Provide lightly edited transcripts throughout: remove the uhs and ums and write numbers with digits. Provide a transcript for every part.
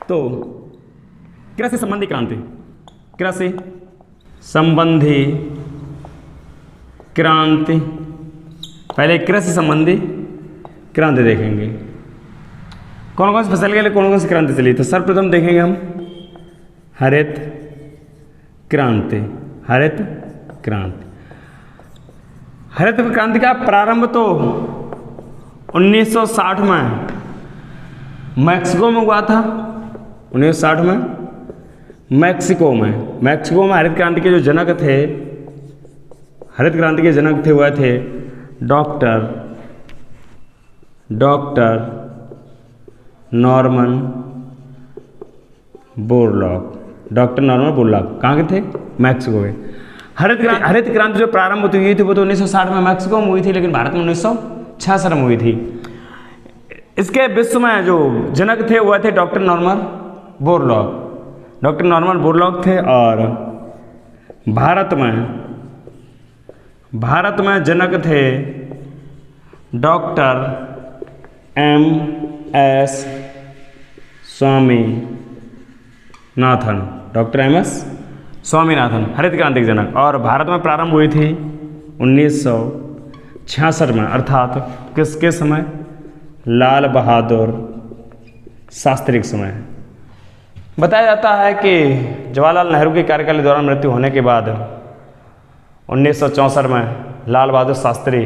तो कृषि संबंधी क्रांति, कृषि संबंधी क्रांति, पहले कृषि संबंधी क्रांति देखेंगे। कौन कौन सी फसल के लिए कौन कौन सी क्रांति चली। तो सर्वप्रथम देखेंगे हम हरित क्रांति। हरित क्रांति, हरित क्रांति का प्रारंभ तो 1960 में मैक्सिको में हुआ था। 1960 में मैक्सिको में हरित क्रांति के जो जनक थे, हरित क्रांति के जनक थे वह थे doctor Norman Borlaug. Doctor Norman Borlaug कहाँ के थे? मैक्सिको के। हरित क्रांति जो प्रारंभ हुई थी वो तो 1960 में मैक्सिको में हुई थी, लेकिन भारत में 1966 में हुई थी। इसके विश्व में जो जनक थे वह थे doctor Norman Borlaug. Doctor Norman Borlaug थे। और भारत में जनक थे doctor M.S. Swaminathan. Doctor M.S. Swaminathan हरित क्रांति के जनक। और भारत में प्रारंभ हुई थी 1966 में, अर्थात किसके समय? लाल बहादुर शास्त्री के समय। बताया जाता है कि जवाहरलाल नेहरू के कार्यकाल के दौरान मृत्यु होने के बाद 1964 में लाल बहादुर शास्त्री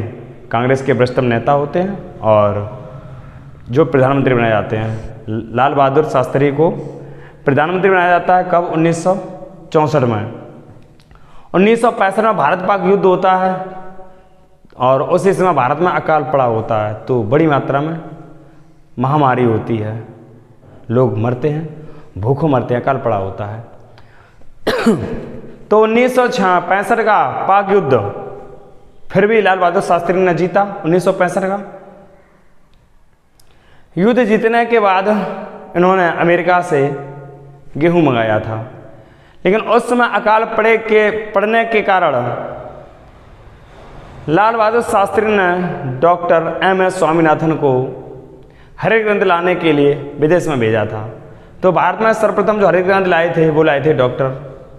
कांग्रेस के वरिष्ठतम नेता होते हैं और जो प्रधानमंत्री बनाए जाते हैं। लाल बहादुर शास्त्री को प्रधानमंत्री बनाया जाता है कब? 1964 में। 1965 में भारत पाक युद्ध होता है और उसी समय भारत में अकाल पड़ा होता है, तो बड़ी मात्रा में महामारी होती है, लोग मरते हैं, भूखों मरते हैं, अकाल पड़ा होता है। तो 1965 का पाक युद्ध फिर भी लाल बहादुर शास्त्री ने जीता। 1965 का युद्ध जीतने के बाद इन्होंने अमेरिका से गेहूं मंगाया था, लेकिन उस समय अकाल पड़ने के कारण लाल बहादुर शास्त्री ने डॉक्टर M.S. स्वामीनाथन को हरित क्रांति लाने के लिए विदेश में भेजा था। तो भारत में सर्वप्रथम जो हरित क्रांति लाए थे वो लाए थे डॉक्टर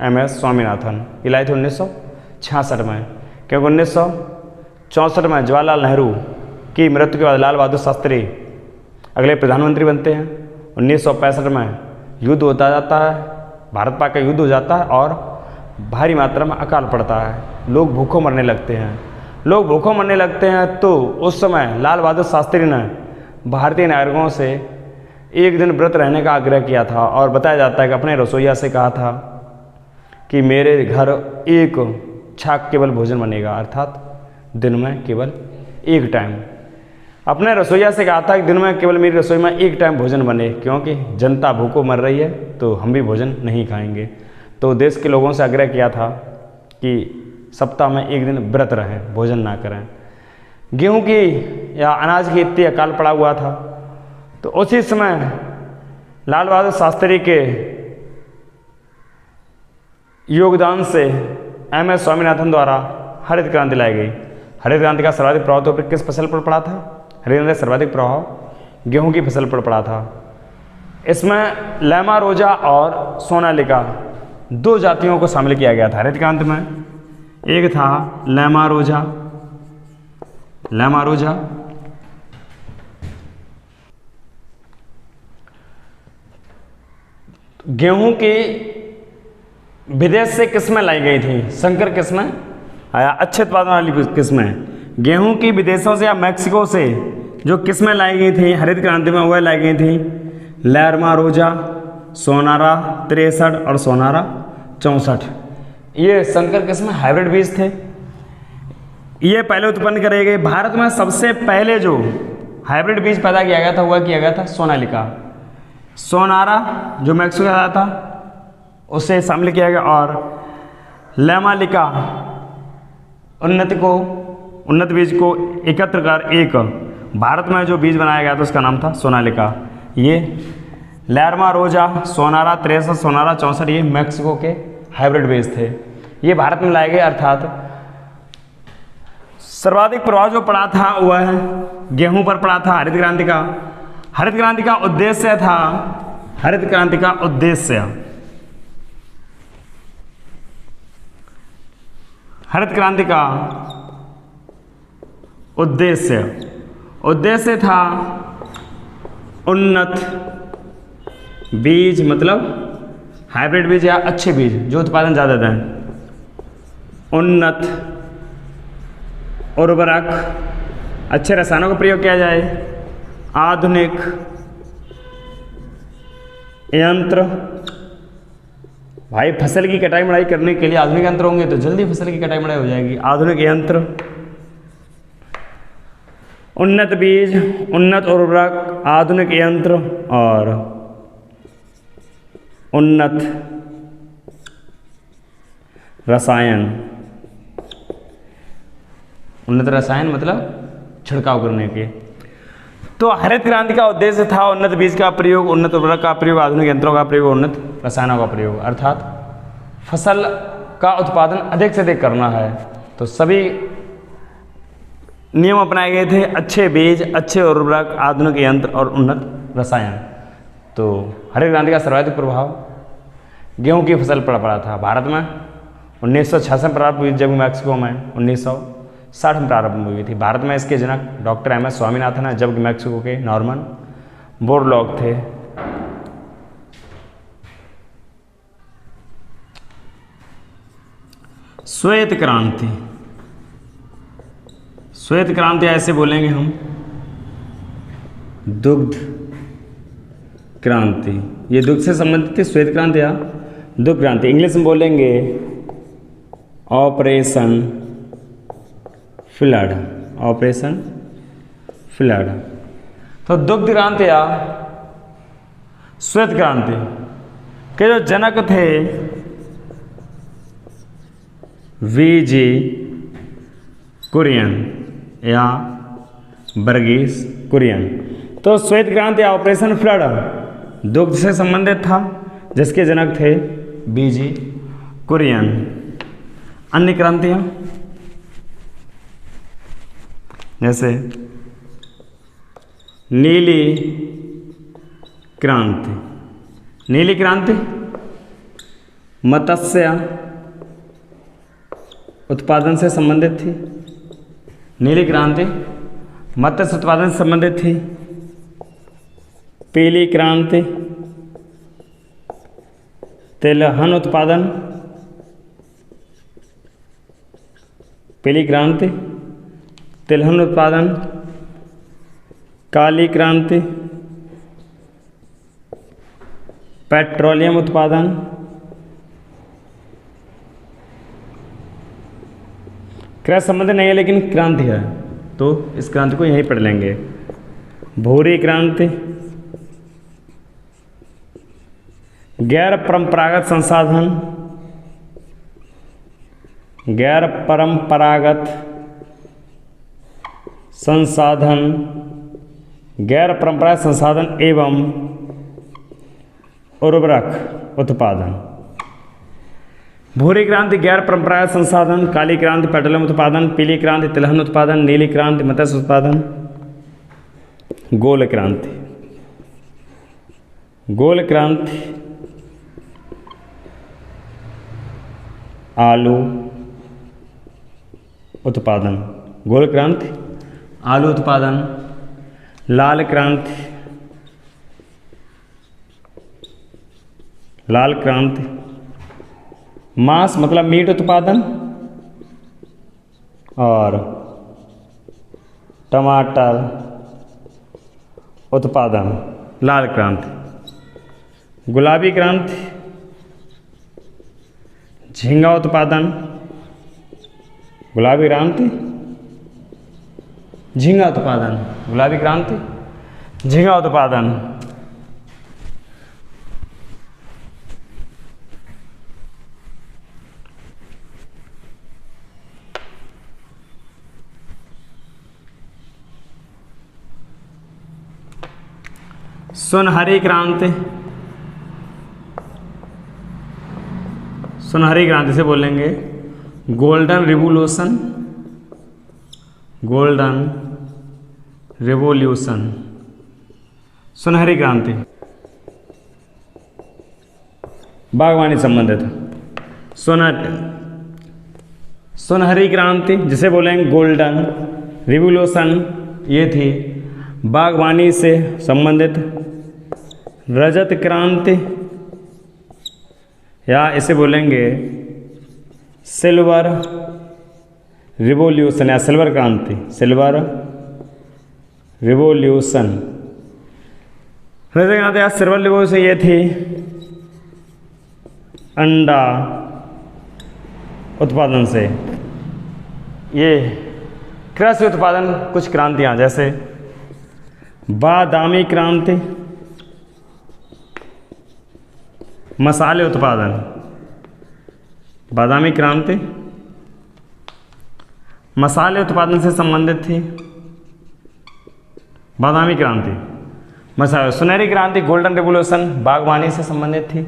M.S. स्वामीनाथन। ये लाए थे 1966 में, क्योंकि 1964 में जवाहरलाल नेहरू की मृत्यु के बाद लाल बहादुर शास्त्री अगले प्रधानमंत्री बनते हैं। 1965 में युद्ध होता जाता है, भारत पाक का युद्ध हो जाता है और भारी मात्रा में अकाल पड़ता है, लोग भूखों मरने लगते हैं। तो उस समय लाल बहादुर शास्त्री ने भारतीय नागरिकों से एक दिन व्रत रहने का आग्रह किया था और बताया जाता है कि अपने रसोइया से कहा था कि मेरे घर एक छाक केवल भोजन बनेगा, अर्थात दिन में केवल एक टाइम। अपने रसोइया से कहा था कि दिन में केवल मेरी रसोई में एक टाइम भोजन बने, क्योंकि जनता भूखों मर रही है तो हम भी भोजन नहीं खाएंगे। तो देश के लोगों से आग्रह किया था कि सप्ताह में एक दिन व्रत रहें, भोजन ना करें। गेहूं की या अनाज की इतनी अकाल पड़ा हुआ था, तो उसी समय लाल बहादुर शास्त्री के योगदान से M.S. स्वामीनाथन द्वारा हरित क्रांति लाई गई। हरित क्रांति का सर्वाधिक प्रभाव तो किस फसल पर पड़ा था? हरित क्रांति का सर्वाधिक प्रभाव गेहूं की फसल पर पड़ा था। इसमें लैमा रोजा और सोनालिका दो जातियों को शामिल किया गया था हरित क्रांति में। एक था लैमा रोजा, गेहूं की विदेश से किस्में लाई गई थी, संकर किस्में आया, अच्छे उत्पादन वाली किस्में। गेहूं की विदेशों से या मैक्सिको से जो किस्में लाई गई थी हरित क्रांति में, वह लाई गई थी लैमा रोजा, सोनारा 63 और सोनारा 64। ये संकर किस्में हाइब्रिड बीज थे। ये पहले उत्पन्न करे गए। भारत में सबसे पहले जो हाइब्रिड बीज पैदा किया गया था वह किया गया था सोनालिका। सोनारा जो मैक्सिको का था उसे शामिल किया गया और लैमालिका उन्नत बीज को एकत्र कर एक भारत में जो बीज बनाया गया था उसका नाम था सोनालिका। ये लैमा रोजा, सोनारा 63, सोनारा 64 ये मैक्सिको के हाइब्रिड बीज थे। ये भारत में लाए गए, अर्थात सर्वाधिक प्रभाव जो पड़ा था वह गेहूं पर पड़ा था हरित क्रांति का। हरित क्रांति का उद्देश्य था हरित क्रांति का उद्देश्य। हरित क्रांति का उद्देश्य था उन्नत बीज, मतलब हाइब्रिड बीज या अच्छे बीज जो उत्पादन ज़्यादा दें, उन्नत उर्वरक, अच्छे रसायनों का प्रयोग किया जाए, आधुनिक यंत्र, भाई फसल की कटाई मड़ाई करने के लिए आधुनिक यंत्र होंगे तो जल्दी फसल की कटाई मड़ाई हो जाएगी। आधुनिक यंत्र, उन्नत बीज, उन्नत उर्वरक, आधुनिक यंत्र और उन्नत रसायन। उन्नत रसायन मतलब छिड़काव करने के। तो हरित क्रांति का उद्देश्य था उन्नत बीज का प्रयोग, उन्नत उर्वरक का प्रयोग, आधुनिक यंत्रों का प्रयोग, उन्नत रसायनों का प्रयोग, अर्थात फसल का उत्पादन अधिक से अधिक करना है। तो सभी नियम अपनाए गए थे, अच्छे बीज, अच्छे उर्वरक, आधुनिक यंत्र और उन्नत रसायन। तो हरित क्रांति का सर्वाधिक प्रभाव गेहूं की फसल पर पड़ा था। भारत में 1966 में प्रारंभ हुई, जबकि मैक्सिको में 1960 में प्रारंभ हुई थी। भारत में इसके जनक डॉक्टर एम एस स्वामीनाथन है, जबकि मैक्सिको के नॉर्मन बोरलॉग थे। श्वेत क्रांति, श्वेत क्रांति ऐसे बोलेंगे हम, दुग्ध क्रांति, ये दुग्ध से संबंधित थी। श्वेत क्रांति या दुग्ध क्रांति, इंग्लिश में बोलेंगे ऑपरेशन फ्लड, ऑपरेशन फ्लड। तो दुग्ध क्रांति या श्वेत क्रांति के जो जनक थे वीजी कुरियन या वर्गीस कुरियन। तो श्वेत क्रांति या ऑपरेशन फ्लड दुग्ध से संबंधित था, जिसके जनक थे बीजी कुरियन। अन्य क्रांतियां जैसे नीली क्रांति, नीली क्रांति मत्स्य उत्पादन से संबंधित थी। नीली क्रांति मत्स्य उत्पादन से संबंधित थी। पीली क्रांति तिलहन उत्पादन, पीली क्रांति तिलहन उत्पादन। काली क्रांति पेट्रोलियम उत्पादन। क्रिया संबंध नहीं है लेकिन क्रांति है, तो इस क्रांति को यहीं पढ़ लेंगे। भूरी क्रांति गैर परंपरागत संसाधन, गैर परंपरागत संसाधन, गैर परंपरागत संसाधन एवं उर्वरक उत्पादन। भूरी क्रांति गैर परंपरागत संसाधन, काली क्रांति पेट्रोलियम उत्पादन, पीली क्रांति तिलहन उत्पादन, नीली क्रांति मत्स्य उत्पादन। गोल क्रांति, गोल क्रांति आलू उत्पादन, गोल क्रांति आलू उत्पादन। लाल क्रांति, लाल क्रांति मांस मतलब मीट उत्पादन और टमाटर उत्पादन, लाल क्रांति। गुलाबी क्रांति झींगा उत्पादन, गुलाबी क्रांति झींगा उत्पादन, गुलाबी क्रांति झींगा उत्पादन। सुनहरी क्रांति, सुनहरी क्रांति से बोलेंगे गोल्डन रिवॉल्यूशन, गोल्डन रिवॉल्यूशन, सुनहरी क्रांति। बागवानी संबंधित। सुनहरी क्रांति जिसे बोलेंगे गोल्डन रिवोल्यूशन, ये थी बागवानी से संबंधित। रजत क्रांति या इसे बोलेंगे सिल्वर रिवॉल्यूशन या सिल्वर क्रांति, सिल्वर रिवॉल्यूशन। रजत क्रांति या सिल्वर रिवॉल्यूशन ये थी अंडा उत्पादन से। ये कृषि उत्पादन कुछ क्रांतियाँ जैसे बादामी क्रांति मसाले उत्पादन, बादामी क्रांति मसाले उत्पादन से संबंधित थी। बादामी क्रांति मसाले। सुनहरी क्रांति गोल्डन रिवॉल्यूशन बागवानी से संबंधित थी।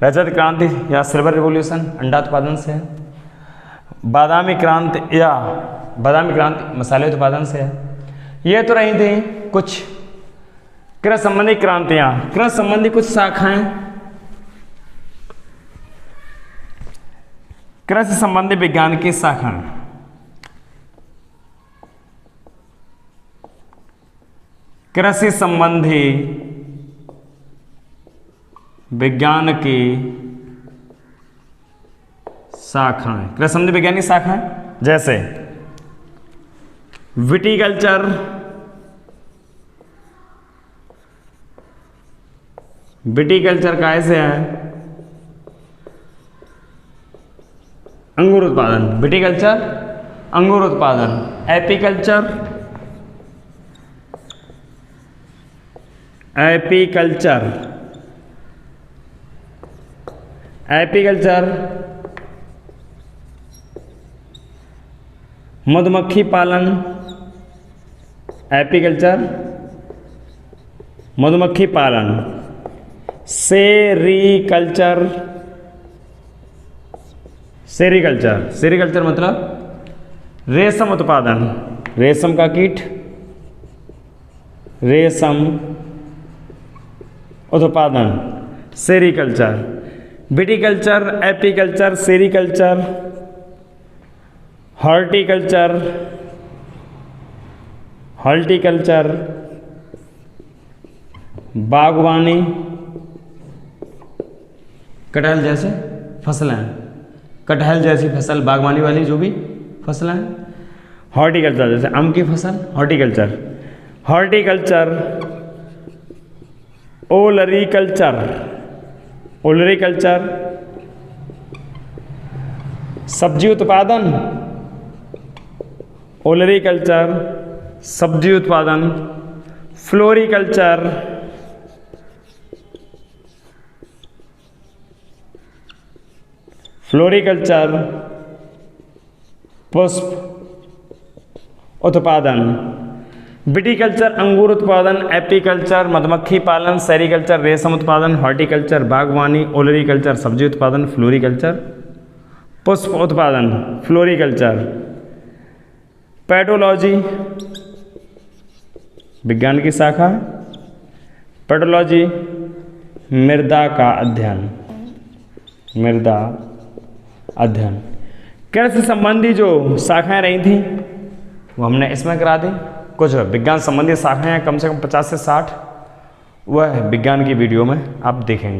रजत क्रांति या सिल्वर रिवॉल्यूशन अंडा उत्पादन से है। बादामी क्रांति मसाले उत्पादन से है। ये तो रही थी कुछ कृषि संबंधी क्रांतियाँ। कृषि संबंधी कुछ शाखाएं, कृषि संबंधी विज्ञान की शाखाएं। कृषि संबंधी विज्ञान की शाखाएं, कृषि संबंधी विज्ञान की शाखाएं जैसे विटीकल्चर, विटीकल्चर कैसे है? अंगूर उत्पादन, विटीकल्चर अंगूर उत्पादन। एपीकल्चर, एपीकल्चर, एपीकल्चर मधुमक्खी पालन, एपीकल्चर मधुमक्खी पालन। सेरीकल्चर, सेरीकल्चर, सेरीकल्चर मतलब रेशम उत्पादन, रेशम का कीट, रेशम उत्पादन sericulture. Viticulture, apiculture, sericulture, horticulture, horticulture बागवानी, कटहल जैसे फसलें, कटहल जैसी फसल बागवानी वाली जो भी फसलें हैं। हॉर्टिकल्चर जैसे आम की फसल, हॉर्टिकल्चर। हॉर्टिकल्चर ओलरीकल्चर, ओलरीकल्चर सब्जी उत्पादन, ओलरीकल्चर सब्जी उत्पादन। फ्लोरिकल्चर, फ्लोरिकल्चर पुष्प उत्पादन। विटीकल्चर अंगूर उत्पादन, एपीकल्चर मधुमक्खी पालन, सेरीकल्चर रेशम उत्पादन, हॉर्टिकल्चर बागवानी, ओलरीकल्चर सब्जी उत्पादन, फ्लोरिकल्चर पुष्प उत्पादन। फ्लोरिकल्चर पेडोलॉजी विज्ञान की शाखा, पेडोलॉजी मृदा का अध्ययन, मृदा अध्ययन। कृषि संबंधी जो शाखाएं रही थी वो हमने इसमें करा दी। कुछ विज्ञान संबंधी शाखाएं कम से कम 50 से 60, वह विज्ञान की वीडियो में आप देखेंगे।